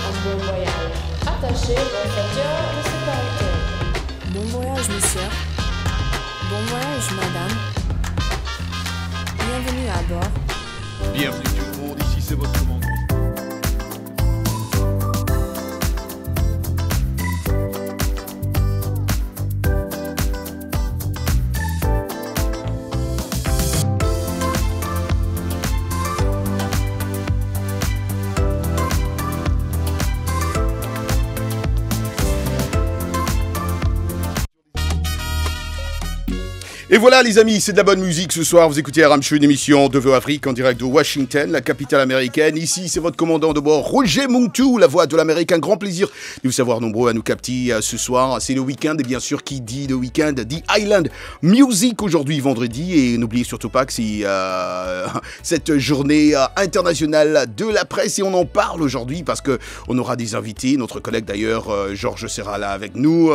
un bon voyage. Attachez vos ceintures de sécurité. Bon voyage, monsieur. Bon voyage, madame. Bienvenue à bord. Bienvenue tout le monde, ici c'est votre commandant. Et voilà les amis, c'est de la bonne musique ce soir. Vous écoutez RM Show, une émission de VO Afrique en direct de Washington, la capitale américaine. Ici, c'est votre commandant de bord, Roger Muntu, la voix de l'Amérique. Un grand plaisir de vous savoir nombreux à nous capter ce soir. C'est le week-end et bien sûr, qui dit le week-end dit Island Music aujourd'hui, vendredi. Et n'oubliez surtout pas que c'est cette journée internationale de la presse et on en parle aujourd'hui parce qu'on aura des invités. Notre collègue d'ailleurs, Georges sera là avec nous.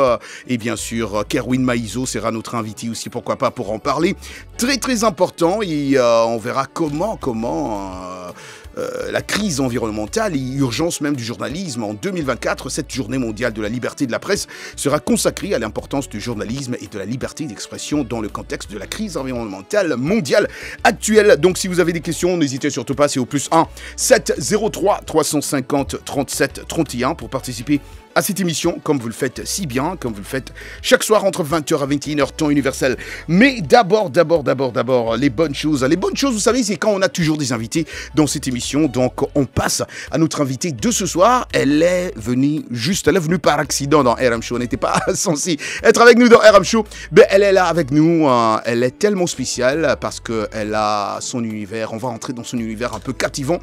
Et bien sûr, Kerwin Maïzo sera notre invité aussi, pourquoi pas, pour en parler. Très très important et on verra comment la crise environnementale et l'urgence même du journalisme en 2024, cette journée mondiale de la liberté de la presse sera consacrée à l'importance du journalisme et de la liberté d'expression dans le contexte de la crise environnementale mondiale actuelle. Donc si vous avez des questions, n'hésitez surtout pas, c'est au +1 703 350 37 31 pour participer à cette émission, comme vous le faites si bien, comme vous le faites chaque soir entre 20h à 21h, temps universel. Mais d'abord, les bonnes choses. Les bonnes choses, vous savez, c'est quand on a toujours des invités dans cette émission. Donc, on passe à notre invitée de ce soir. Elle est venue par accident dans RM Show. On n'était pas censé être avec nous dans RM Show. Mais elle est là avec nous. Elle est tellement spéciale parce qu'elle a son univers. On va entrer dans son univers un peu captivant.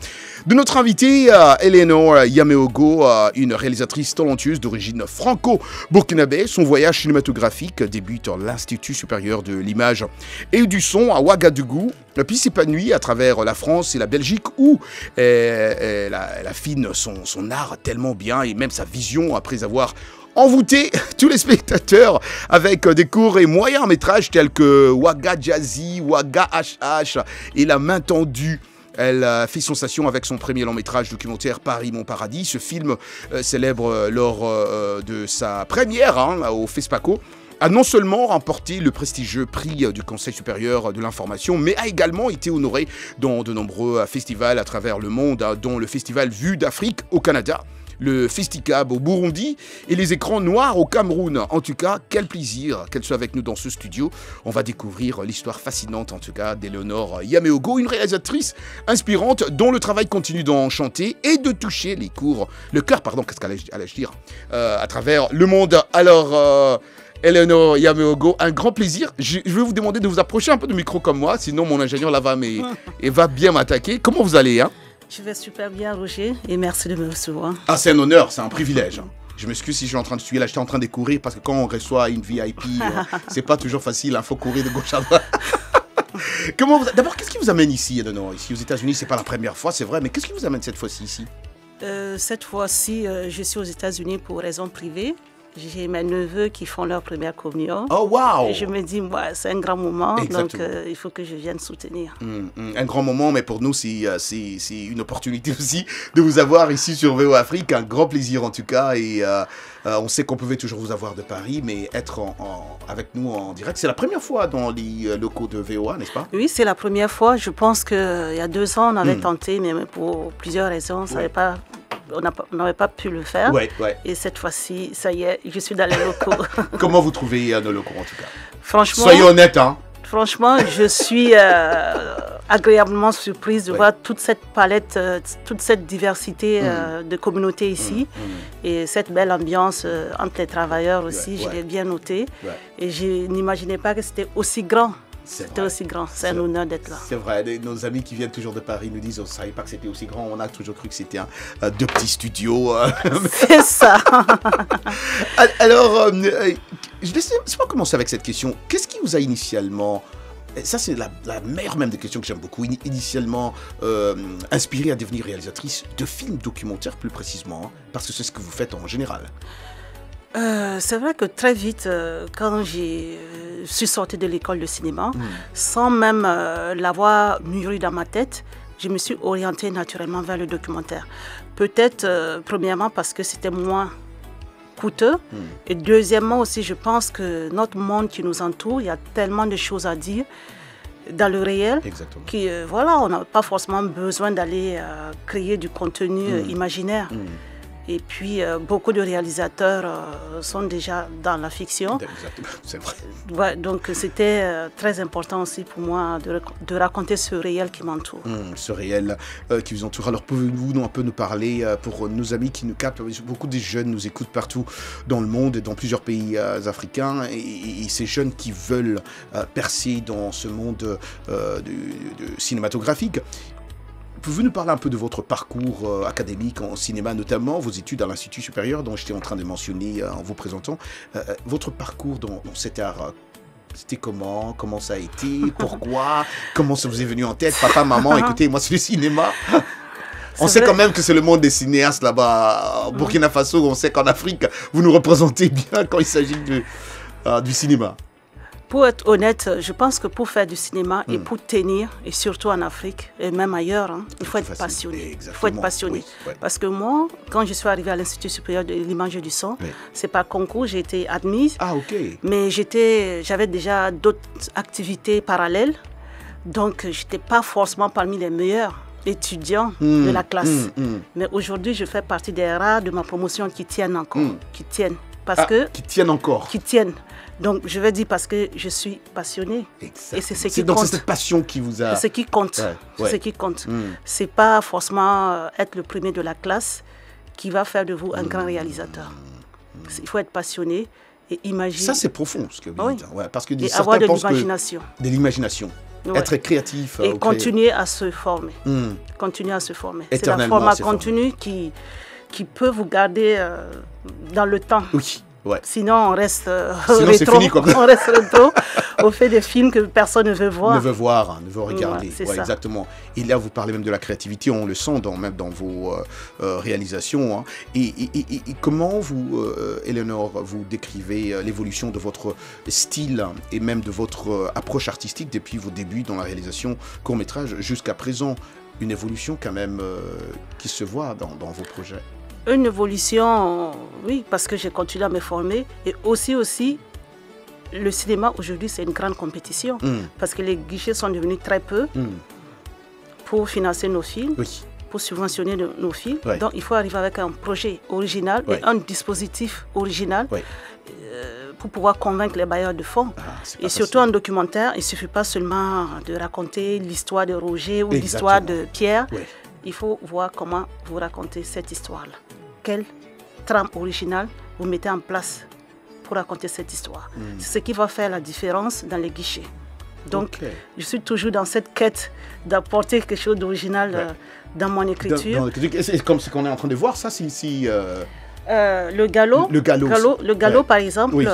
De notre invitée, Eleanor Yameogo, une réalisatrice talentueuse d'origine franco-burkinabé. Son voyage cinématographique débute à l'Institut supérieur de l'image et du son à Ouagadougou, puis s'épanouit à travers la France et la Belgique où elle affine son art tellement bien et même sa vision après avoir envoûté tous les spectateurs avec des courts et moyens métrages tels que Ouaga Jazzy, Ouaga HH et La main tendue. Elle a fait sensation avec son premier long métrage documentaire Paris mon paradis. Ce film célèbre lors de sa première au FESPACO a non seulement remporté le prestigieux prix du Conseil supérieur de l'information, mais a également été honoré dans de nombreux festivals à travers le monde, dont le festival Vue d'Afrique au Canada, le Festicab au Burundi et les écrans noirs au Cameroun. En tout cas, quel plaisir qu'elle soit avec nous dans ce studio. On va découvrir l'histoire fascinante, en tout cas, d'Eleanor Yameogo, une réalisatrice inspirante dont le travail continue d'enchanter et de toucher le cœur, qu'est-ce qu'allais-je dire, à travers le monde. Alors, Eleanor Yameogo, un grand plaisir. Je vais vous demander de vous approcher un peu du micro comme moi, sinon mon ingénieur là va bien m'attaquer. Comment vous allez, Je vais super bien, Roger, et merci de me recevoir. Ah, c'est un honneur, c'est un privilège. Je m'excuse si je suis en train de suivre, là, j'étais en train de courir parce que quand on reçoit une VIP, c'est pas toujours facile, il faut courir de gauche à droite. D'abord, qu'est-ce qui vous amène ici, Eleanor? Ici aux États-Unis, c'est pas la première fois, c'est vrai, mais qu'est-ce qui vous amène cette fois-ci ici? Cette fois-ci, je suis aux États-Unis pour raisons privées. J'ai mes neveux qui font leur première communion. Oh, wow! Et je me dis, c'est un grand moment, Exactement. Donc il faut que je vienne soutenir. Un grand moment, mais pour nous, c'est une opportunité aussi de vous avoir ici sur VO Afrique. Un grand plaisir en tout cas. Et on sait qu'on pouvait toujours vous avoir de Paris, mais être avec nous en direct, c'est la première fois dans les locaux de VOA, n'est-ce pas? Oui, c'est la première fois. Je pense qu'il y a 2 ans, on avait tenté, mais pour plusieurs raisons, on n'avait pas pu le faire. Ouais. Et cette fois-ci, ça y est, je suis dans les locaux. Comment vous trouvez nos locaux en tout cas? Franchement, soyez honnête, Franchement, je suis agréablement surprise de voir toute cette palette, toute cette diversité de communautés ici. Et cette belle ambiance entre les travailleurs aussi, je l'ai bien noté. Et je n'imaginais pas que c'était aussi grand. C'était aussi grand, c'est un honneur d'être là. C'est vrai, nos amis qui viennent toujours de Paris nous disent on ne savait pas que c'était aussi grand, on a toujours cru que c'était deux petits studios. C'est ça. Alors, laissez-moi commencer avec cette question. Qu'est-ce qui vous a initialement, ça c'est la meilleure même des questions que j'aime beaucoup, initialement inspiré à devenir réalisatrice de films documentaires plus précisément, parce que c'est ce que vous faites en général? C'est vrai que très vite, quand je suis sortie de l'école de cinéma, sans même l'avoir mûri dans ma tête, je me suis orientée naturellement vers le documentaire. Peut-être, premièrement, parce que c'était moins coûteux. Et deuxièmement aussi, je pense que notre monde qui nous entoure, il y a tellement de choses à dire dans le réel, voilà, on n'a pas forcément besoin d'aller créer du contenu imaginaire. Et puis, beaucoup de réalisateurs sont déjà dans la fiction. Exactement, c'est vrai. Ouais, donc, c'était très important aussi pour moi de raconter ce réel qui m'entoure. Ce réel qui vous entoure. Alors, pouvez-vous un peu nous parler, pour nos amis qui nous captent, beaucoup de jeunes nous écoutent partout dans le monde et dans plusieurs pays africains, et ces jeunes qui veulent percer dans ce monde cinématographique. Pouvez-vous nous parler un peu de votre parcours académique en cinéma, notamment vos études à l'Institut supérieur dont j'étais en train de mentionner en vous présentant. Votre parcours dans cet art, c'était comment ça a été? Pourquoi? Comment ça vous est venu en tête? Papa, maman, écoutez, moi c'est le cinéma. On sait quand même que c'est le monde des cinéastes là-bas. Au Burkina Faso, on sait qu'en Afrique, vous nous représentez bien quand il s'agit du cinéma. Pour être honnête, je pense que pour faire du cinéma et pour tenir, et surtout en Afrique et même ailleurs, il faut être passionné. Il faut être passionné. Oui. Parce que moi, quand je suis arrivée à l'Institut supérieur de l'image et du son, c'est par concours, j'ai été admise. Ah, ok. Mais j'avais déjà d'autres activités parallèles. Donc, je n'étais pas forcément parmi les meilleurs étudiants de la classe. Mais aujourd'hui, je fais partie des rares de ma promotion qui tiennent encore. Qui tiennent. Qui tiennent encore. Qui tiennent. Donc, je vais dire parce que je suis passionnée. Exactement. Et c'est ce qui compte. C'est cette passion qui vous a... C'est ce qui compte. C'est ce qui compte. C'est pas forcément être le premier de la classe qui va faire de vous un grand réalisateur. Il faut être passionné et imaginer. Ça, c'est profond, ce que vous dites. Ouais, parce que et avoir de l'imagination. De l'imagination. Ouais. Être créatif. Et continuer à se former. Continuer à se former. C'est la forme continue qui peut vous garder dans le temps. Oui. Ouais. Sinon, on reste rétro. Fini, quoi. On reste rétro. On fait des films que personne ne veut voir. Ne veut regarder. Ouais, exactement. Et là, vous parlez même de la créativité, on le sent même dans vos réalisations. Hein. Et comment vous, Eleanor, vous décrivez l'évolution de votre style et même de votre approche artistique depuis vos débuts dans la réalisation court-métrage jusqu'à présent? Une évolution quand même qui se voit dans vos projets. Une évolution, oui, parce que j'ai continué à me former. Et aussi, le cinéma aujourd'hui, c'est une grande compétition. Parce que les guichets sont devenus très peu pour financer nos films, pour subventionner nos films. Donc, il faut arriver avec un projet original et un dispositif original pour pouvoir convaincre les bailleurs de fonds. Et surtout en documentaire, il ne suffit pas seulement de raconter l'histoire de Roger ou l'histoire de Pierre. Il faut voir comment vous racontez cette histoire-là. Quelle trame originale vous mettez en place pour raconter cette histoire. C'est ce qui va faire la différence dans les guichets. Donc, je suis toujours dans cette quête d'apporter quelque chose d'original dans mon écriture. C'est comme ce qu'on est en train de voir, ça, le galop, par exemple,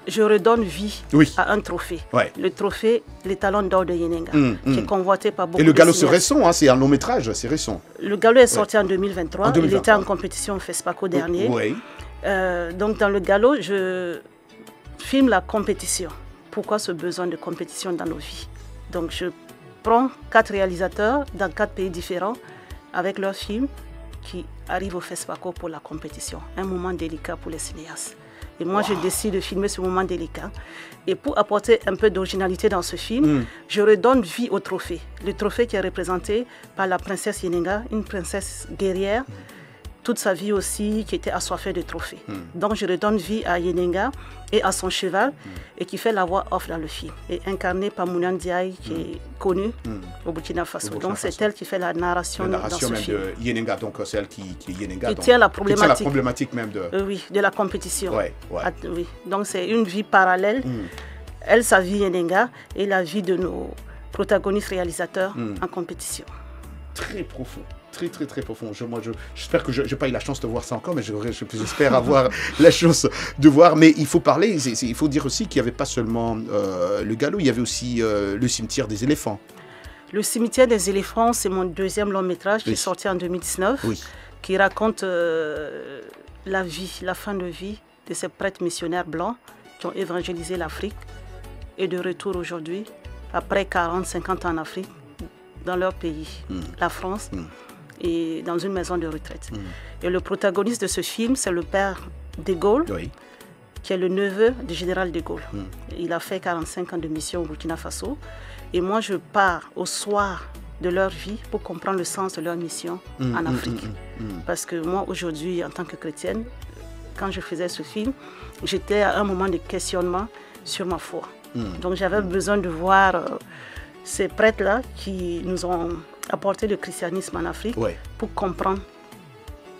je redonne vie à un trophée. Le trophée, les talons d'or de Yenenga, qui est convoité par beaucoup de cinéastes. Et le galop, c'est récent, hein, c'est un long métrage, c'est récent. Le galop est sorti en 2023. Il était en compétition au FESPACO dernier. Donc, dans le galop, je filme la compétition. Pourquoi ce besoin de compétition dans nos vies? Donc, je prends 4 réalisateurs dans 4 pays différents avec leurs films qui arrivent au FESPACO pour la compétition. Un moment délicat pour les cinéastes. Et moi, je décide de filmer ce moment délicat. Et pour apporter un peu d'originalité dans ce film, je redonne vie au trophée. Le trophée qui est représenté par la princesse Yenenga, une princesse guerrière, toute sa vie aussi, qui était assoiffée de trophées. Donc, je redonne vie à Yenenga et à son cheval, et qui fait la voix off dans le film. Et incarné par Mounian Diaye, qui est connue au Burkina Faso. Donc, c'est elle qui fait la narration dans ce film. De Yenenga, donc c'est elle qui est Yenenga. Qui tient la problématique même de... de la compétition. Oui. Donc, c'est une vie parallèle. Elle, sa vie Yenenga, et la vie de nos protagonistes réalisateurs en compétition. Très profond. Très profond. J'espère que je n'ai pas eu la chance de voir ça encore, mais j'espère avoir la chance de voir. Mais il faut parler, il faut dire aussi qu'il n'y avait pas seulement le galop, il y avait aussi le cimetière des éléphants. Le cimetière des éléphants, c'est mon deuxième long métrage qui est sorti en 2019, qui raconte la fin de vie de ces prêtres missionnaires blancs qui ont évangélisé l'Afrique et de retour aujourd'hui, après 40-50 ans en Afrique, dans leur pays, la France, et dans une maison de retraite. Et le protagoniste de ce film, c'est le père de Gaulle, qui est le neveu du général de Gaulle. Il a fait 45 ans de mission au Burkina Faso. Et moi, je pars au soir de leur vie pour comprendre le sens de leur mission en Afrique. Parce que moi, aujourd'hui, en tant que chrétienne, quand je faisais ce film, j'étais à un moment de questionnement sur ma foi. Donc j'avais besoin de voir ces prêtres-là qui nous ont apporté le christianisme en Afrique pour comprendre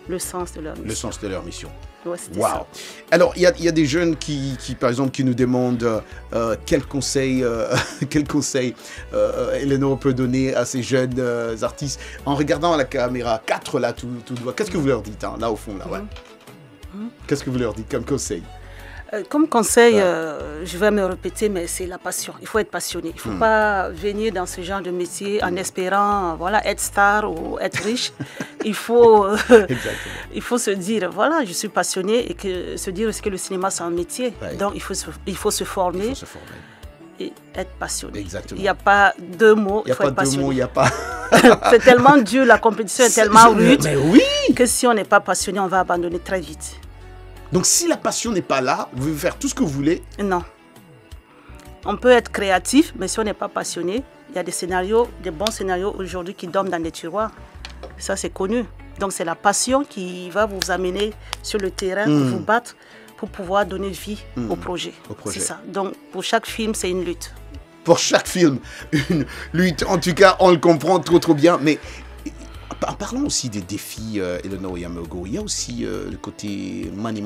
le sens de leur mission. Le sens de leur mission. Ouais, wow. Ça. Alors, il y a des jeunes qui, par exemple, qui nous demandent quel conseil Eleanor peut donner à ces jeunes artistes en regardant à la caméra, 4 là, tout droit. Qu'est-ce que vous leur dites, hein, là au fond, là, Qu'est-ce que vous leur dites comme conseil? Comme conseil, je vais me répéter, mais c'est la passion. Il faut être passionné. Il ne faut pas venir dans ce genre de métier en espérant être star ou être riche. Il faut se dire, voilà, je suis passionné et se dire aussi que le cinéma, c'est un métier. Donc, il faut se former. Et être passionné. Exactement. Il n'y a pas deux mots. Il n'y a pas deux mots, il n'y a pas... C'est tellement dur, la compétition est tellement rude oui, que si on n'est pas passionné, on va abandonner très vite. Donc si la passion n'est pas là, vous pouvez faire tout ce que vous voulez? Non. On peut être créatif, mais si on n'est pas passionné, il y a des bons scénarios aujourd'hui qui dorment dans des tiroirs. Ça, c'est connu. Donc c'est la passion qui va vous amener sur le terrain, pour vous battre, pour pouvoir donner vie au projet. C'est ça. Donc pour chaque film, c'est une lutte. Pour chaque film, une lutte. En tout cas, on le comprend trop bien. Mais en parlant aussi des défis, Eleanor Yameogo, il y a aussi le côté money,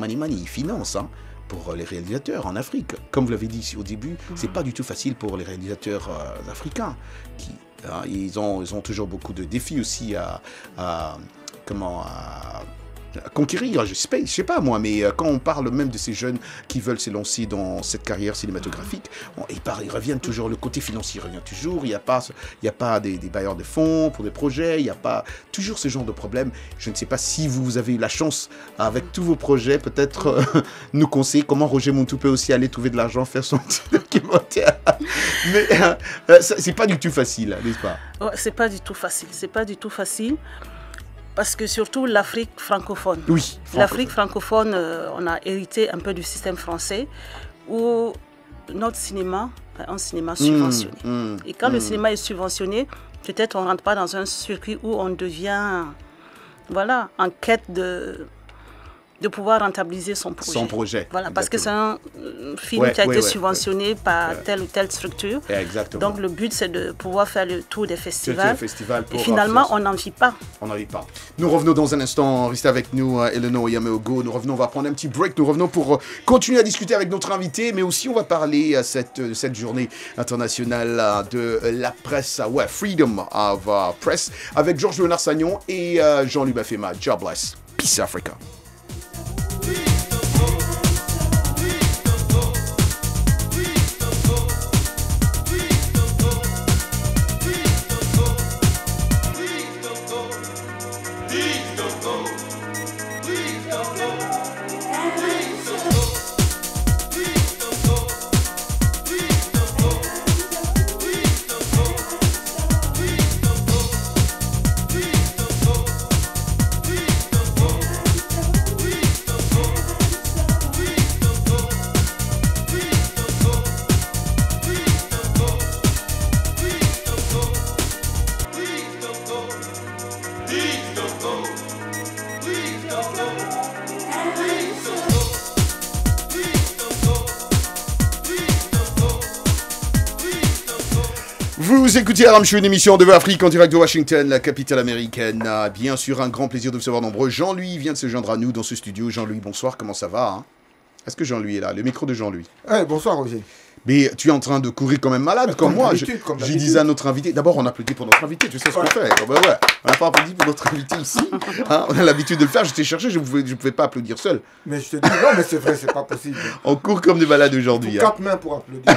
finance, hein, pour les réalisateurs en Afrique. Comme vous l'avez dit au début, c'est pas du tout facile pour les réalisateurs africains. Ils ont toujours beaucoup de défis aussi à conquérir, je sais pas moi, mais quand on parle même de ces jeunes qui veulent se lancer dans cette carrière cinématographique, ils reviennent toujours, le côté financier revient toujours, il n'y a pas des bailleurs de fonds pour des projets, il n'y a pas toujours ce genre de problème. Je ne sais pas si vous avez eu la chance, avec tous vos projets, peut-être nous conseiller comment Roger Montou peut aussi aller trouver de l'argent, faire son petit documentaire. Mais c'est pas du tout facile, n'est-ce pas? C'est pas du tout facile. Parce que surtout l'Afrique francophone. Oui. L'Afrique francophone, on a hérité un peu du système français où notre cinéma est un cinéma subventionné. Et quand le cinéma est subventionné, peut-être on ne rentre pas dans un circuit où on devient en quête de pouvoir rentabiliser son projet. Voilà, parce que c'est un film qui a été subventionné par telle ou telle structure. Exactement. Donc le but, c'est de pouvoir faire le tour des festivals. Et finalement, on n'en vit pas. Nous revenons dans un instant. Restez avec nous, Eleanor Yameogo. Nous revenons, on va prendre un petit break. Nous revenons pour continuer à discuter avec notre invité, mais aussi on va parler cette journée internationale de la presse, Freedom of Press, avec Georges Léonard Sagnon et Jean-Louis Bafema. Jobless. Peace Africa. Vous écoutez Aram Show, une émission de Afrique en direct de Washington, la capitale américaine. Bien sûr, un grand plaisir de vous savoir nombreux. Jean-Louis vient de se joindre à nous dans ce studio. Jean-Louis, bonsoir, comment ça va, hein? Est-ce que Jean-Louis est là? Le micro de Jean-Louis. Bonsoir, Roger. Mais tu es en train de courir comme même malade, comme moi. Je disais à notre invité, d'abord on applaudit pour notre invité, tu sais ce qu'on fait. On n'a pas applaudi pour notre invité ici. Hein, on a l'habitude de le faire, je t'ai cherché, je ne pouvais pas applaudir seul. Mais je te dis, non, mais c'est vrai, c'est pas possible. On court comme des malades aujourd'hui. 4 mains pour applaudir.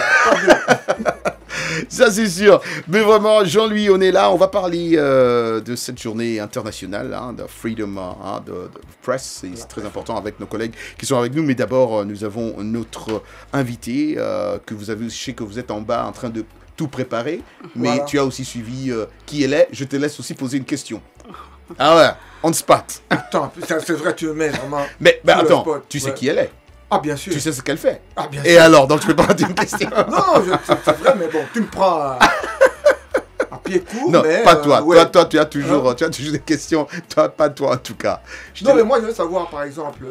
Ça c'est sûr. Mais vraiment, Jean-Louis, on est là. On va parler de cette journée internationale, de Freedom de Press. C'est très important avec nos collègues qui sont avec nous. Mais d'abord, nous avons notre invité que vous avez, je sais que vous êtes en bas en train de tout préparé, mais Voilà. tu as aussi suivi qui elle est. Je te laisse aussi poser une question. Ah ouais, on spot. Attends, c'est vrai, tu me mets vraiment. Mais sur le attends, spot. tu sais Ouais. qui elle est. Ah, bien sûr. Tu sais ce qu'elle fait. Ah, bien Et sûr. alors, donc tu peux pas dire une question. Non, c'est vrai, mais bon, tu me prends à pied court. Non, mais, pas toi. ouais. Toi, tu as toujours des questions. Toi, pas toi en tout cas. Non, mais moi, je veux savoir, par exemple,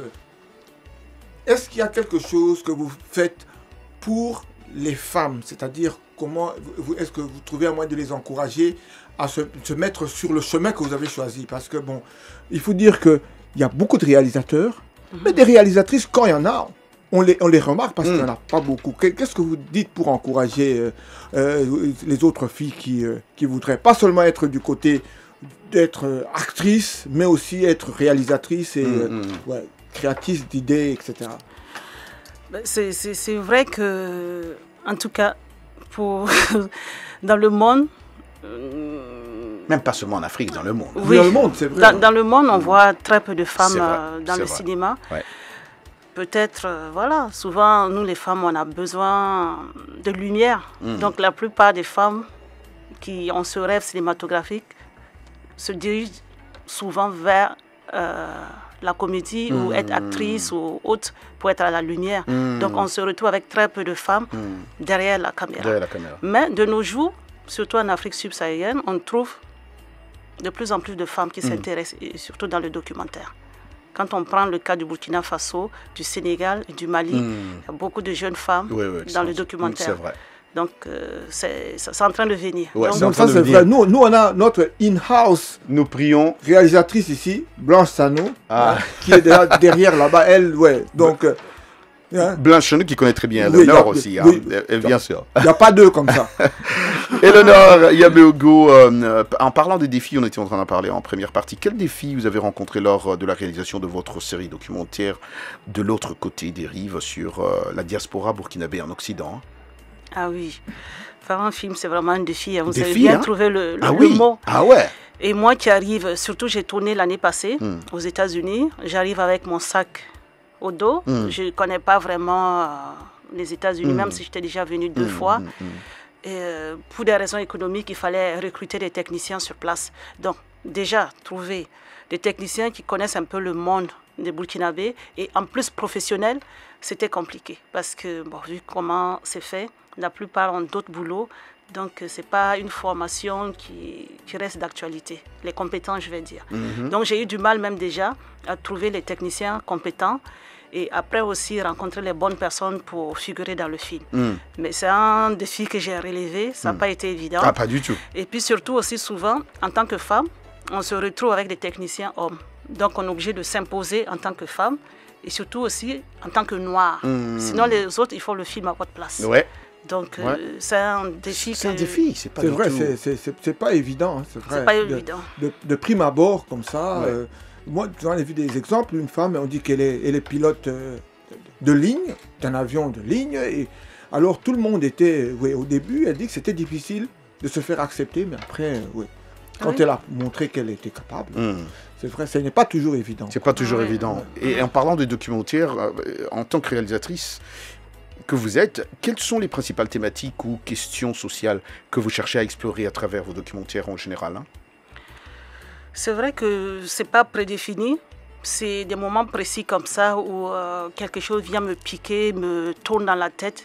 est-ce qu'il y a quelque chose que vous faites pour les femmes? C'est-à-dire, comment est-ce que vous trouvez un moyen de les encourager à se mettre sur le chemin que vous avez choisi? Parce que, bon, il faut dire qu'il y a beaucoup de réalisateurs, mais des réalisatrices, quand il y en a, on les remarque parce qu'il n'y en a pas beaucoup. Qu'est-ce que vous dites pour encourager les autres filles qui voudraient pas seulement être du côté d'être actrice, mais aussi être réalisatrice et ouais, créatrice d'idées, etc. C'est vrai que, en tout cas, pour dans le monde, Même pas seulement en Afrique, dans le monde. oui, Dans le monde, c'est vrai. dans le monde, on voit très peu de femmes C'est vrai, dans c'est le vrai. cinéma. Ouais. Peut-être, voilà, souvent, nous les femmes, on a besoin de lumière. Donc la plupart des femmes qui ont ce rêve cinématographique se dirigent souvent vers la comédie ou être actrice ou autre pour être à la lumière. Donc on se retrouve avec très peu de femmes derrière la caméra. Derrière la caméra. Mais de nos jours, surtout en Afrique subsaharienne, on trouve de plus en plus de femmes qui s'intéressent, et surtout dans le documentaire. Quand on prend le cas du Burkina Faso, du Sénégal et du Mali, il y a beaucoup de jeunes femmes Oui, oui, dans le documentaire. C'est vrai. Donc, c'est en train de venir. Ouais, Donc, c'est en Donc train ça, de c'est venir. vrai. Nous, on a notre in-house Nous prions. réalisatrice ici, Blanche Sano, Ah. qui est derrière là-bas. Elle, ouais. Donc, hein, Blanche Chenou qui connaît très bien Oui, Eleonore il y a- aussi, oui. bien sûr. il n'y a pas deux comme ça. Eleonore Yabeogo, en parlant des défis, on était en train d'en parler en première partie. Quels défis vous avez rencontrés lors de la réalisation de votre série documentaire de l'autre côté des rives sur la diaspora burkinabé en Occident? ah oui, faire un film, c'est vraiment un défi. Vous avez Défi, bien hein? trouvé le Ah oui. mot. Ah ouais. Et moi qui arrive, surtout j'ai tourné l'année passée aux États-Unis, j'arrive avec mon sac au dos. Je ne connais pas vraiment les États-Unis, même si j'étais déjà venue 2 fois. Et pour des raisons économiques, il fallait recruter des techniciens sur place. Donc déjà, trouver des techniciens qui connaissent un peu le monde des Burkinabés et en plus professionnels, c'était compliqué. Parce que, bon, vu comment c'est fait, la plupart ont d'autres boulots. Donc, ce n'est pas une formation qui reste d'actualité. Les compétences, je vais dire. Donc, j'ai eu du mal même déjà à trouver les techniciens compétents et après aussi rencontrer les bonnes personnes pour figurer dans le film. Mais c'est un défi que j'ai relevé. Ça n'a pas été évident. Ah, pas du tout. Et puis surtout aussi souvent, en tant que femme, on se retrouve avec des techniciens hommes. Donc, on est obligé de s'imposer en tant que femme et surtout aussi en tant que noire. Sinon, les autres, ils font le film à votre place. Ouais. Donc, Ouais. c'est un défi. C'est un défi, c'est pas C'est du vrai, tout. c'est pas évident. Hein, c'est vrai. C'est pas De- évident. De prime abord, comme ça. Ouais. Moi, j'en ai vu des exemples. Une femme, on dit qu'elle est pilote de ligne, d'un avion de ligne. Et alors, tout le monde était. Oui, au début, elle dit que c'était difficile de se faire accepter, mais après, oui. Quand Oui. elle a montré qu'elle était capable, c'est vrai, ce n'est pas toujours évident. C'est pas toujours Ouais. évident. Et en parlant des documentaires, en tant que réalisatrice que vous êtes, quelles sont les principales thématiques ou questions sociales que vous cherchez à explorer à travers vos documentaires en général, hein? C'est vrai que c'est pas prédéfini. C'est des moments précis comme ça où quelque chose vient me piquer, me tourne dans la tête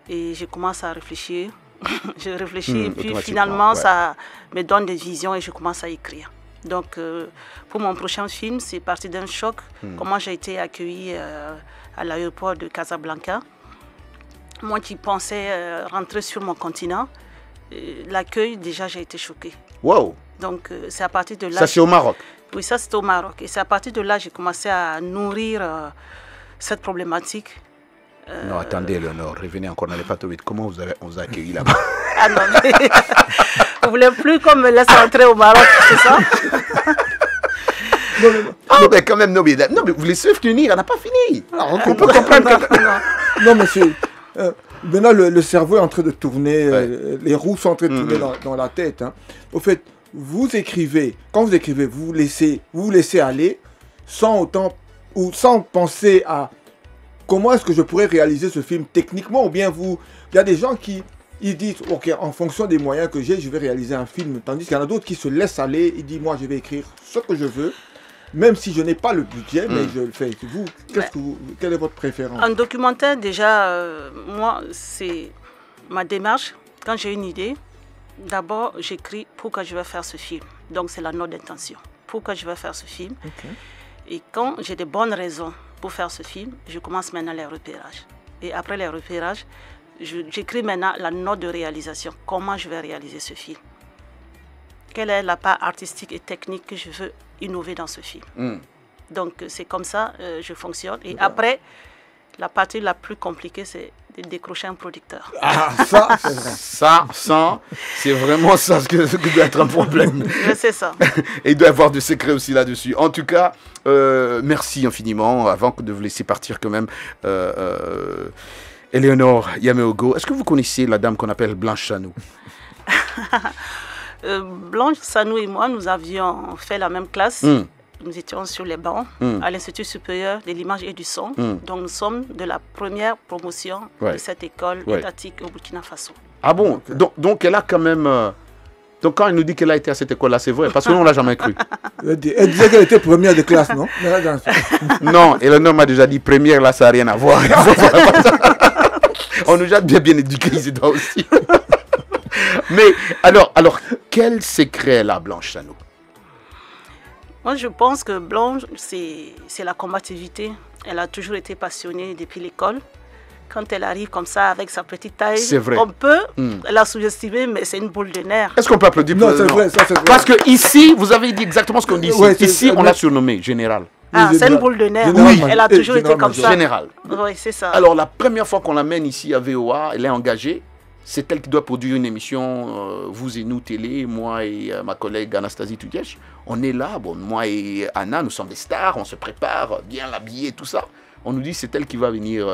et je commence à réfléchir. Je réfléchis et puis automatiquement, finalement ouais. ça me donne des visions et je commence à écrire. Donc pour mon prochain film, c'est parti d'un choc. Comment j'ai été accueillie à l'aéroport de Casablanca. Moi qui pensais rentrer sur mon continent, l'accueil, déjà j'ai été choquée. Wow! Donc c'est à partir de là... Ça, c'est au Maroc. Oui, ça c'était au Maroc. Et c'est à partir de là que j'ai commencé à nourrir cette problématique. Non, attendez, Eleonore, revenez encore dans les pattes. Comment on vous a accueilli là-bas? Ah non, mais vous voulez plus qu'on me laisse rentrer au Maroc, c'est ça? Non, mais quand même, non, mais vous laissez venir, on n'a pas fini. Alors, On peut comprendre que... Non, monsieur. Maintenant, le cerveau est en train de tourner, les roues sont en train de tourner dans la tête. Hein. Au fait, vous écrivez, quand vous écrivez, vous vous laissez aller sans autant ou sans penser à comment est-ce que je pourrais réaliser ce film techniquement, ou bien il y a des gens qui ils disent, ok, en fonction des moyens que j'ai, je vais réaliser un film. Tandis qu'il y en a d'autres qui se laissent aller, ils disent, moi, je vais écrire ce que je veux, même si je n'ai pas le budget, mais je le fais. Vous, quelle est votre préférence? En documentaire, déjà, moi, c'est ma démarche. Quand j'ai une idée, d'abord, j'écris pourquoi je vais faire ce film. Donc, c'est la note d'intention. Pourquoi je vais faire ce film. Et quand j'ai de bonnes raisons pour faire ce film, je commence maintenant les repérages. Et après les repérages, j'écris maintenant la note de réalisation. Comment je vais réaliser ce film? Quelle est la part artistique et technique que je veux innover dans ce film? Donc, c'est comme ça que je fonctionne. Et après, la partie la plus compliquée, c'est de décrocher un producteur. Ah, ça, c'est vrai. Ça, c'est vraiment ça ce qui doit être un problème. C'est ça. Et il doit y avoir du secret aussi là-dessus. En tout cas, merci infiniment. Avant de vous laisser partir quand même, Éléonore Yaméogo, est-ce que vous connaissez la dame qu'on appelle Blanche Sanou? Blanche Sanou et moi, nous avions fait la même classe. Nous étions sur les bancs à l'Institut supérieur de l'image et du son. Donc nous sommes de la première promotion de cette école étatique au Burkina Faso. Ah bon? Donc elle a quand même... Donc quand elle nous dit qu'elle a été à cette école-là, c'est vrai, parce que nous, on ne l'a jamais cru. Elle disait qu'elle était première de classe, non? Non, Éléonore m'a déjà dit première, là, ça n'a rien à voir. On nous a bien éduqués, ils doivent aussi. Mais alors, quel secret là, Blanche Sanou? Moi, je pense que Blanche, c'est la combativité. Elle a toujours été passionnée depuis l'école. Quand elle arrive comme ça, avec sa petite taille, on peut la sous-estimer, mais c'est une boule de nerfs. Est-ce qu'on peut applaudir? Non, c'est vrai, ça c'est vrai. Parce que ici, vous avez dit exactement ce qu'on dit ici. Ouais, ici, on l'a surnommé Général. Ah, c'est une boule de nerfs. Oui, elle a toujours été comme ça. Général. Oui, c'est ça. Alors, la première fois qu'on l'amène ici à VOA, elle est engagée. C'est elle qui doit produire une émission, vous et nous, télé, moi et ma collègue Anastasie Tudiesh. On est là, bon, moi et Anna, nous sommes des stars, on se prépare, bien l'habiller, tout ça. On nous dit c'est elle qui va venir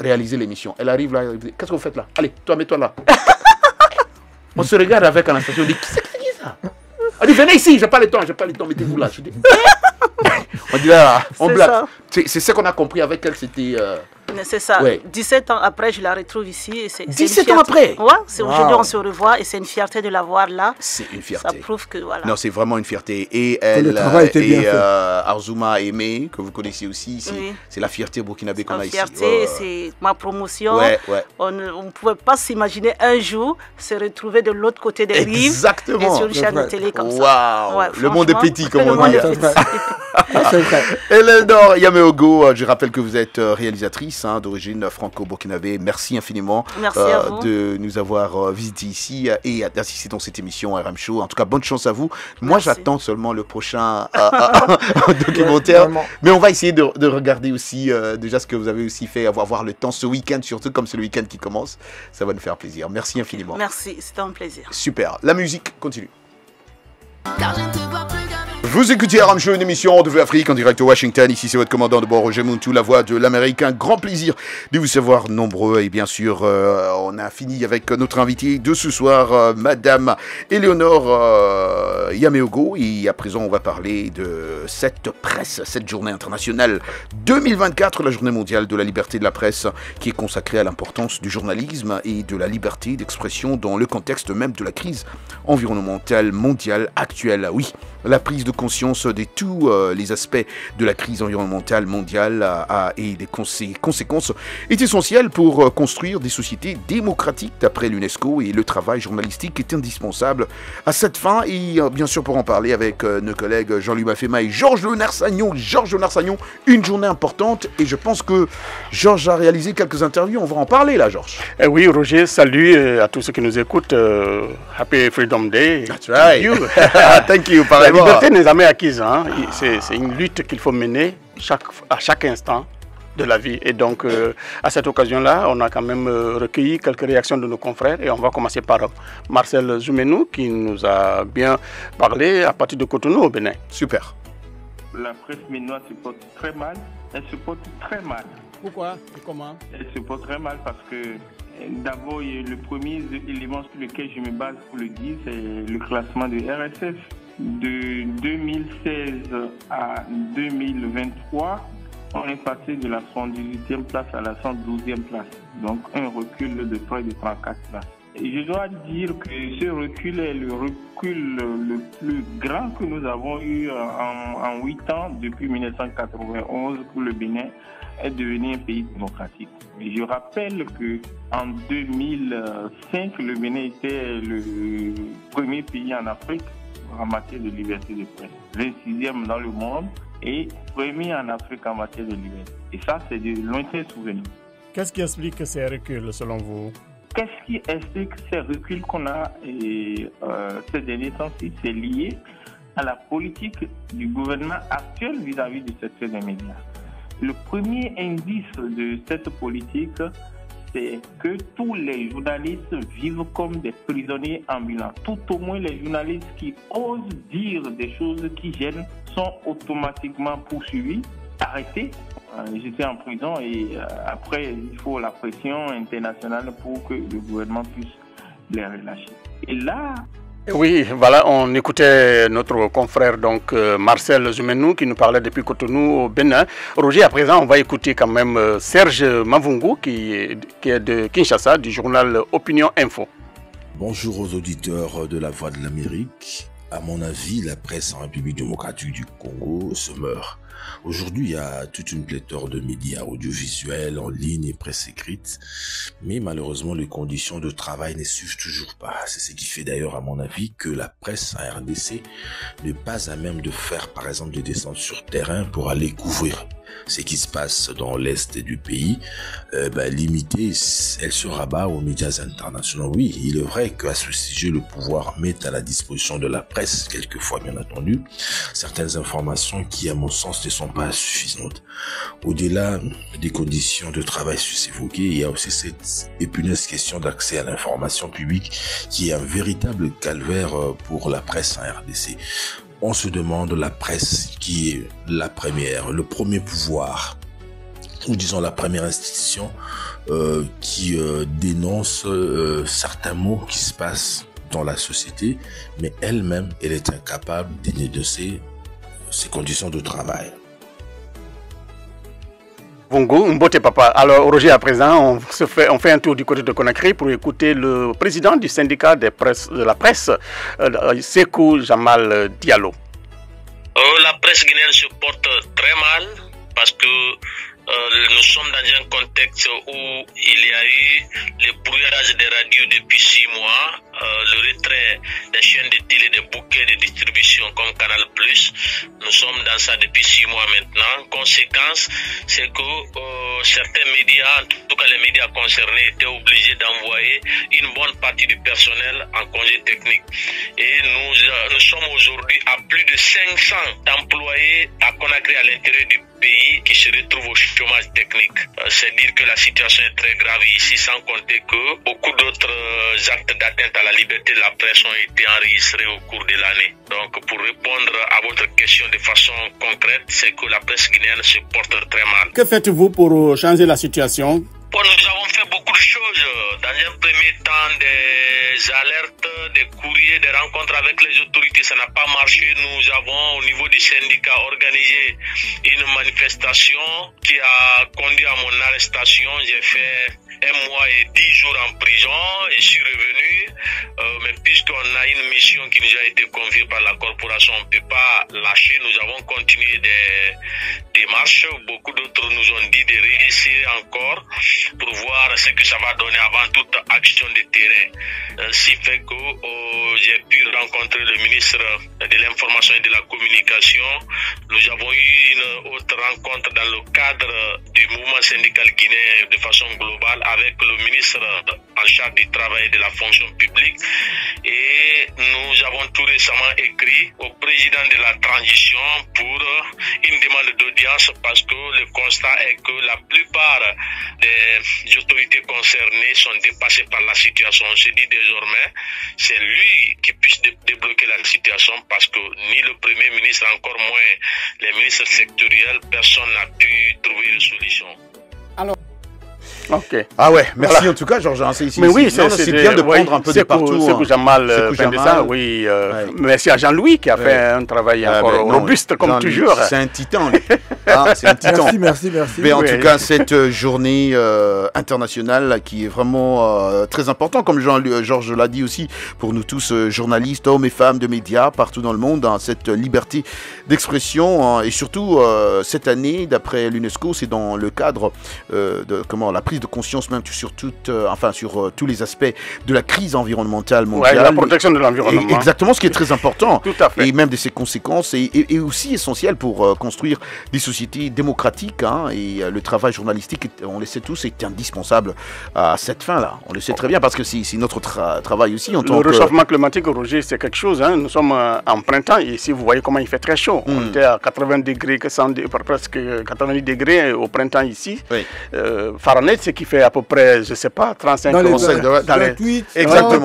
réaliser l'émission. Elle arrive là, qu'est-ce que vous faites là? Allez, toi, mets-toi là. On se regarde avec Anastasie, on dit, qui c'est ça? On dit, venez ici, j'ai pas le temps, mettez-vous là. Je dis, on dit là, on blague. C'est ce qu'on a compris avec elle, c'était... C'est ça. Ouais. 17 ans après, je la retrouve ici. Et 17 ans après? Oui, aujourd'hui on se revoit et c'est une fierté de la voir là. C'est une fierté. Ça prouve que voilà. Non, c'est vraiment une fierté. Et elle, le travail était bien fait. Arzouma Aimé, que vous connaissez aussi ici, c'est la fierté burkinabé qu'on a ici. La fierté, c'est ma promotion. On ne pouvait pas s'imaginer un jour se retrouver de l'autre côté des rives. Exactement. Et sur une chaîne de télé comme ça. Waouh, le monde est petit, comme on dit. C'est vrai. Éléonore Yaméogo, je rappelle que vous êtes réalisatrice d'origine franco-burkinabé. Merci infiniment de nous avoir visités ici et d'assister dans cette émission RM Show. En tout cas, bonne chance à vous. Moi, j'attends seulement le prochain documentaire. Mais on va essayer de regarder aussi déjà ce que vous avez aussi fait, avoir le temps ce week-end, surtout comme c'est le week-end qui commence. Ça va nous faire plaisir. Merci infiniment. Merci, c'était un plaisir. Super. La musique continue. Vous écoutez RM Show, une émission de Afrique en direct de Washington. Ici, c'est votre commandant de bord, Roger Muntu, la voix de l'Amérique. Un grand plaisir de vous savoir nombreux. Et bien sûr, on a fini avec notre invité de ce soir, Madame Éléonore Yaméogo. Et à présent, on va parler de cette presse, cette journée internationale 2024, la journée mondiale de la liberté de la presse, qui est consacrée à l'importance du journalisme et de la liberté d'expression dans le contexte même de la crise environnementale mondiale actuelle. Oui, la prise de conscience de tous les aspects de la crise environnementale mondiale et des conséquences est essentielle pour construire des sociétés démocratiques d'après l'UNESCO, et le travail journalistique est indispensable à cette fin. Et bien sûr, pour en parler avec nos collègues Jean-Louis Mafema et Georges Léonard-Sagnon. Georges Léonard-Sagnon, une journée importante, et je pense que Georges a réalisé quelques interviews. On va en parler là, Georges. Oui, Roger, salut à tous ceux qui nous écoutent. Happy Freedom Day. That's right. You. Thank you. La liberté n'est jamais acquise. Hein. C'est une lutte qu'il faut mener à chaque instant de la vie. Et donc, à cette occasion-là, on a quand même recueilli quelques réactions de nos confrères. Et on va commencer par Marcel Zoumenou, qui nous a bien parlé à partir de Cotonou au Bénin. Super. La presse ménoise se porte très mal. Elle se porte très mal. Pourquoi et comment? Elle se porte très mal parce que d'abord, le premier élément sur lequel je me base pour le dire, c'est le classement de RSF. De 2016 à 2023, on est passé de la 118e place à la 112e place. Donc un recul de près de 34 places. Et je dois dire que ce recul est le recul le plus grand que nous avons eu en 8 ans depuis 1991 pour le Bénin est devenu un pays démocratique. Et je rappelle qu'en 2005, le Bénin était le premier pays en Afrique en matière de liberté de presse, 26e dans le monde et premier en Afrique en matière de liberté. Et ça, c'est de lointains souvenirs. Qu'est-ce qui explique ces reculs selon vous? Qu'est-ce qui explique ces reculs qu'on a ces derniers temps-ci? C'est lié à la politique du gouvernement actuel vis-à-vis du secteur des médias. Le premier indice de cette politique, c'est que tous les journalistes vivent comme des prisonniers ambulants. Tout au moins les journalistes qui osent dire des choses qui gênent sont automatiquement poursuivis, arrêtés. J'étais en prison et après il faut la pression internationale pour que le gouvernement puisse les relâcher. Et là... Oui, voilà, on écoutait notre confrère donc Marcel Zoumenou qui nous parlait depuis Cotonou au Bénin. Roger, à présent, on va écouter quand même Serge Mavungu qui est de Kinshasa, du journal Opinion Info. Bonjour aux auditeurs de La Voix de l'Amérique. À mon avis, la presse en République démocratique du Congo se meurt. Aujourd'hui, il y a toute une pléthore de médias audiovisuels, en ligne et presse écrite, mais malheureusement, les conditions de travail ne suivent toujours pas. C'est ce qui fait d'ailleurs, à mon avis, que la presse en RDC n'est pas à même de faire, par exemple, des descentes sur terrain pour aller couvrir ce qui se passe dans l'est du pays. Limitée, elle se rabat aux médias internationaux. Oui, il est vrai qu'à ce sujet, le pouvoir met à la disposition de la presse, quelquefois bien entendu, certaines informations qui, à mon sens, ne sont pas suffisantes. Au-delà des conditions de travail évoquées, il y a aussi cette épineuse question d'accès à l'information publique qui est un véritable calvaire pour la presse en RDC. On se demande la presse qui est la première, le premier pouvoir, ou disons la première institution qui dénonce certains maux qui se passent dans la société, mais elle-même, elle est incapable de dénoncer ses conditions de travail. Bongo, Mbote Papa. Alors Roger, à présent, on fait un tour du côté de Conakry pour écouter le président du syndicat de la presse, Sékou Jamal Diallo. La presse guinéenne se porte très mal parce que nous sommes dans un contexte où il y a eu le brouillage des radios depuis 6 mois, le retrait des chaînes de télé, des bouquets de distribution comme Canal+. Nous sommes dans ça depuis 6 mois maintenant. Conséquence, c'est que certains médias, en tout cas les médias concernés, étaient obligés d'envoyer une bonne partie du personnel en congé technique. Et nous sommes aujourd'hui à plus de 500 employés à Conakry à l'intérieur du pays qui se retrouvent au chômage technique. C'est dire que la situation est très grave ici, sans compter que beaucoup d'autres actes d'atteinte à la liberté de la presse ont été enregistrés au cours de l'année. Donc pour répondre à votre question de façon concrète, c'est que la presse guinéenne se porte très mal. Que faites-vous pour changer la situation? Bon, nous avons fait beaucoup de choses. Dans un premier temps, des alertes, des courriers, des rencontres avec les autorités, ça n'a pas marché. Nous avons, au niveau du syndicat, organisé une manifestation qui a conduit à mon arrestation. J'ai fait 1 mois et 10 jours en prison et je suis revenu. Mais puisqu'on a une mission qui nous a été confiée par la corporation, on ne peut pas lâcher. Nous avons continué des démarches. Beaucoup d'autres nous ont dit de réessayer encore pour voir ce que ça va donner avant toute action de terrain. Ce fait que j'ai pu rencontrer le ministre de l'Information et de la Communication. Nous avons eu une autre rencontre dans le cadre du mouvement syndical guinéen de façon globale avec le ministre en charge du travail et de la fonction publique. Et nous avons tout récemment écrit au président de la transition pour une demande d'audience parce que le constat est que la plupart des autorités concernées sont dépassées par la situation. On se dit désormais, c'est lui qui puisse débloquer la situation parce que ni le Premier ministre, encore moins les ministres sectoriels, personne n'a pu trouver une solution. Alors, ok. Ah ouais, merci voilà. En tout cas, Georges. C'est ici. Mais oui, c'est bien de prendre un peu de partout. Sékou Jamal, oui. Ouais. Merci à Jean-Louis qui a fait un travail encore robuste comme toujours. C'est un titan. Hein, c'est un titan. Merci. Mais en tout cas, cette journée internationale qui est vraiment très importante, comme Georges l'a dit aussi, pour nous tous, journalistes, hommes et femmes de médias, partout dans le monde, hein, cette liberté d'expression. Hein, et surtout, cette année, d'après l'UNESCO, c'est dans le cadre de la prise de conscience même sur tous les aspects de la crise environnementale mondiale. Ouais, la protection de l'environnement. Exactement, ce qui est très important. Tout à fait. Et même de ses conséquences, et aussi essentiel pour construire des sociétés démocratiques. Hein, et le travail journalistique, on le sait tous, est indispensable à cette fin-là. On le sait très bien parce que c'est notre travail aussi. En tant le réchauffement climatique, Roger, c'est quelque chose. Hein. Nous sommes en printemps et ici, vous voyez comment il fait très chaud. On était à 80 degrés, presque 90 degrés au printemps ici. Oui. Fahrenheit, c'est qui fait à peu près, je ne sais pas, 35 dans les 28. Exactement.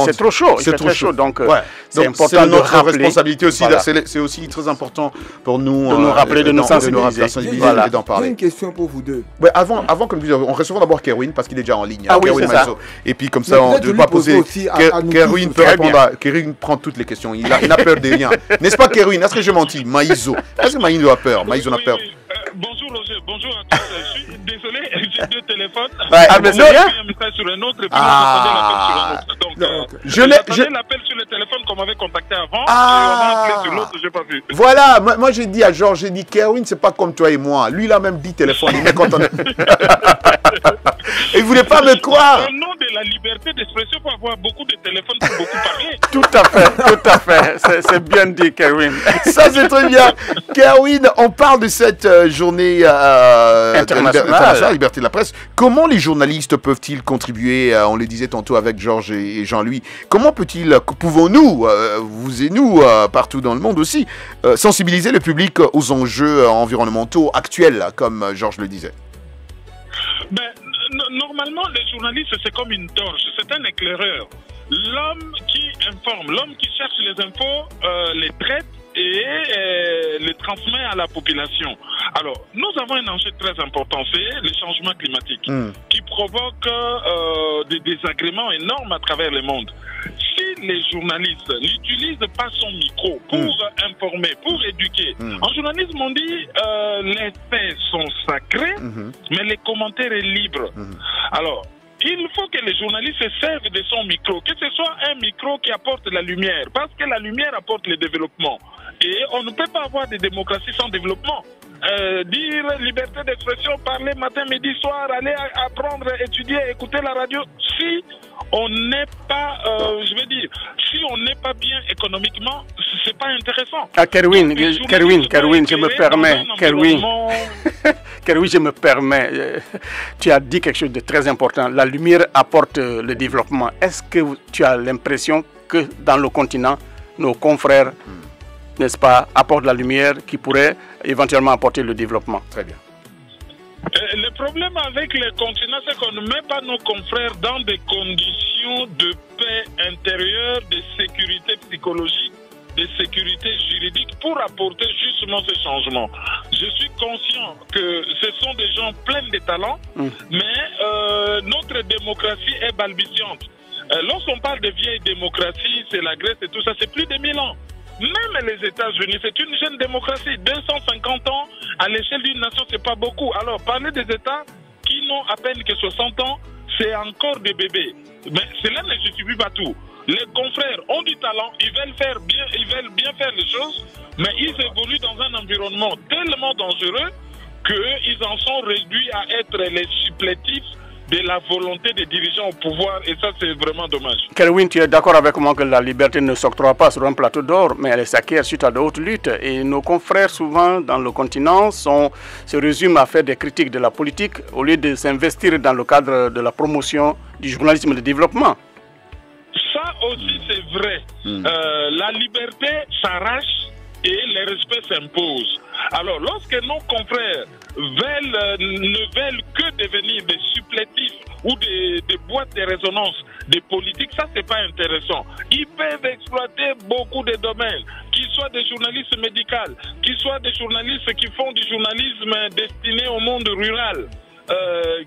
C'est trop chaud. C'est trop chaud. Donc, c'est important c'est notre de rappeler, responsabilité aussi. Voilà. C'est aussi très important pour nous de nous rappeler, de nous sensibiliser. Voilà. D'en parler. J'ai une question pour vous deux. Ouais, avant comme je disais, on recevra d'abord Kerwin parce qu'il est déjà en ligne. Ah oui, Kerwin c'est ça. Et puis comme ça, on ne va pas poser. Kerwin peut répondre. Kerwin prend toutes les questions. Il n'a peur de rien. N'est-ce pas, Kerwin? Est-ce que je mentis? Maïzo. Est-ce que Maïzo a peur? Maïzo n'a peur. Bonjour Roger, bonjour à tous. Je suis désolé, j'ai deux téléphones. Mais j'ai un message sur un autre et puis j'attendais l'appel sur un autre. Donc, j'attendais l'appel sur le téléphone qu'on m'avait contacté avant et on m'a appelé sur l'autre, j'ai pas vu. Voilà, moi j'ai dit à Georges, j'ai dit Kerwin, c'est pas comme toi et moi. Lui, il a même dit téléphone, il est content. Et il voulait pas me croire. Au nom de la liberté d'expression, pour avoir beaucoup de téléphones pour beaucoup parler. Tout à fait. C'est bien dit, Kerwin. Ça, c'est très bien. Kerwin, on parle de cette journée internationale, liberté de la presse. Comment les journalistes peuvent-ils contribuer, on le disait tantôt avec Georges et Jean-Louis, pouvons-nous, vous et nous, partout dans le monde aussi, sensibiliser le public aux enjeux environnementaux actuels, comme Georges le disait? Normalement, les journalistes, c'est comme une torche, c'est un éclaireur. L'homme qui informe, l'homme qui cherche les infos, les traite et les transmet à la population. Alors, nous avons un enjeu très important, c'est le changement climatique qui provoque des désagréments énormes à travers le monde. Si les journalistes n'utilisent pas son micro pour informer, pour éduquer, en journalisme on dit les faits sont sacrés, mais les commentaires sont libres. Alors, il faut que les journalistes se servent de son micro, que ce soit un micro qui apporte la lumière, parce que la lumière apporte le développement. Et on ne peut pas avoir de démocratie sans développement. Dire liberté d'expression, parler matin, midi, soir, aller apprendre, étudier, écouter la radio, si on n'est pas, si on n'est pas bien économiquement, c'est pas intéressant. Kerwin, je me permets, Kerwin, je me permets, tu as dit quelque chose de très important, la lumière apporte le développement. Est-ce que tu as l'impression que dans le continent, nos confrères, n'est-ce pas, apportent la lumière qui pourrait éventuellement apporter le développement? Très bien. Le problème avec les continents, c'est qu'on ne met pas nos confrères dans des conditions de paix intérieure, de sécurité psychologique, de sécurité juridique pour apporter justement ce changement. Je suis conscient que ce sont des gens pleins de talents, mais notre démocratie est balbutiante. Lorsqu'on parle de vieille démocratie, c'est la Grèce et tout ça, c'est plus de 1000 ans. Même les États-Unis, c'est une jeune démocratie. 250 ans à l'échelle d'une nation, c'est pas beaucoup. Alors, parler des États qui n'ont à peine que 60 ans, c'est encore des bébés. Mais cela ne justifie pas tout. Les confrères ont du talent, ils veulent bien faire les choses, mais ils évoluent dans un environnement tellement dangereux qu'ils en sont réduits à être les supplétifs de la volonté des dirigeants au pouvoir, et ça c'est vraiment dommage. Kerwin, tu es d'accord avec moi que la liberté ne s'octroie pas sur un plateau d'or, mais elle s'acquiert suite à d'autres luttes, et nos confrères souvent dans le continent se résument à faire des critiques de la politique au lieu de s'investir dans le cadre de la promotion du journalisme de développement. Ça aussi c'est vrai. La liberté s'arrache et le respect s'impose. Alors, lorsque nos confrères ne veulent que devenir des supplétifs ou des boîtes de résonance des politiques, ça c'est pas intéressant. Ils peuvent exploiter beaucoup de domaines, qu'ils soient des journalistes médicaux, qu'ils soient des journalistes qui font du journalisme destiné au monde rural,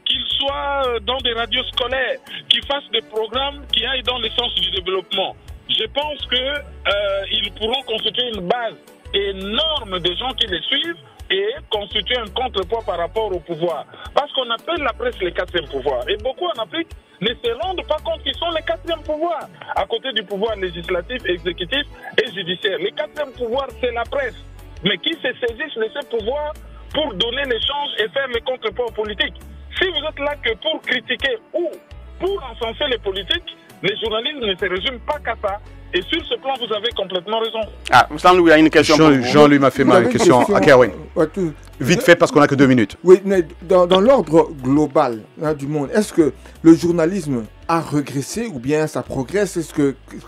qu'ils soient dans des radios scolaires, qu'ils fassent des programmes qui aillent dans le sens du développement. Je pense qu'ils pourront constituer une base énorme de gens qui les suivent et constitue un contrepoids par rapport au pouvoir. Parce qu'on appelle la presse le quatrième pouvoir. Et beaucoup en Afrique ne se rendent pas compte qu'ils sont les quatrième pouvoirs, à côté du pouvoir législatif, exécutif et judiciaire. Le quatrième pouvoir, c'est la presse, mais qui se saisissent de ce pouvoir pour donner l'échange et faire le contrepoids politique. Si vous êtes là que pour critiquer ou pour encenser les politiques, les journalistes ne se résument pas qu'à ça. Et sur ce plan, vous avez complètement raison. Ah, Jean-Louis, il y a une question pour vous. Jean-Louis m'a fait ma question à Kerwin. Vite fait, parce qu'on n'a que 2 minutes. Oui, mais dans l'ordre global du monde, est-ce que le journalisme a régressé ou bien ça progresse?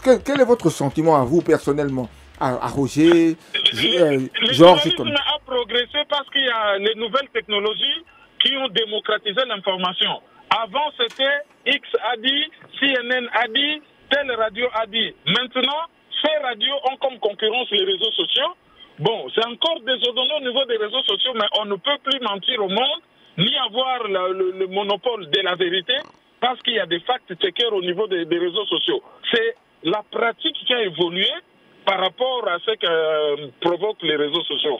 Quel est votre sentiment à vous personnellement, à Roger, le journalisme a progressé parce qu'il y a les nouvelles technologies qui ont démocratisé l'information. Avant, c'était X a dit, CNN a dit, telle radio a dit. Maintenant, ces radios ont comme concurrence les réseaux sociaux. Bon, c'est encore désordonné au niveau des réseaux sociaux, mais on ne peut plus mentir au monde, ni avoir le monopole de la vérité, parce qu'il y a des fact-checkers au niveau des réseaux sociaux. C'est la pratique qui a évolué par rapport à ce que provoquent les réseaux sociaux.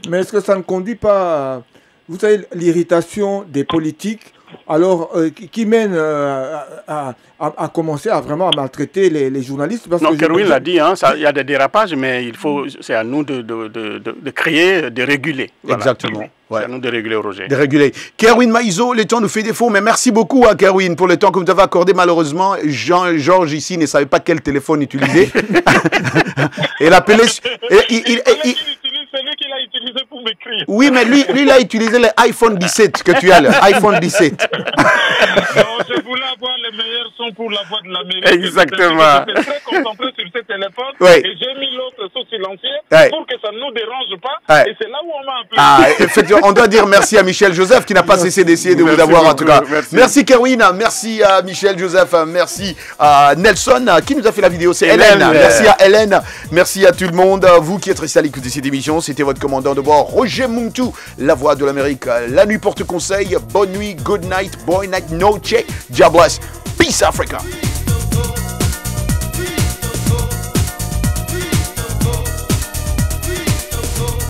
Mais est-ce que ça ne conduit pas, vous savez, l'irritation des politiques, alors qui mène à commencer à vraiment maltraiter les journalistes? Parce non, que Kerwin l'a dit, hein, il y a des dérapages, mais c'est à nous de créer, de réguler. Voilà. Exactement. C'est à nous de réguler, Roger. De réguler. Kerwin Maïzo, le temps nous fait défaut, mais merci beaucoup à Kerwin pour le temps que vous avez accordé. Malheureusement, Georges ici ne savait pas quel téléphone utiliser. Il appelait... C'est lui qui l'a utilisé pour m'écrire. Oui, mais lui, il a utilisé l'iPhone 17 que tu as, l'iPhone 17. Non, je voulais avoir les meilleurs sons pour la voix de l'Amérique. Exactement. J'étais très concentré sur ce téléphone et j'ai mis l'autre sous silencieux pour que ça ne nous dérange pas. Et c'est là où on m'a appelé. Effectivement, on doit dire merci à Michel Joseph qui n'a pas cessé d'essayer de vous avoir en tout cas. Merci Kerwin, merci à Michel Joseph, merci à Nelson qui nous a fait la vidéo, c'est Hélène. Merci à Hélène, merci à tout le monde. Vous qui êtes restés à l'écoute de cette émission, c'était votre commandant de bord, Roger Muntu, la voix de l'Amérique. La nuit porte conseil, bonne nuit, good night, boy night, noche, God bless, peace Africa.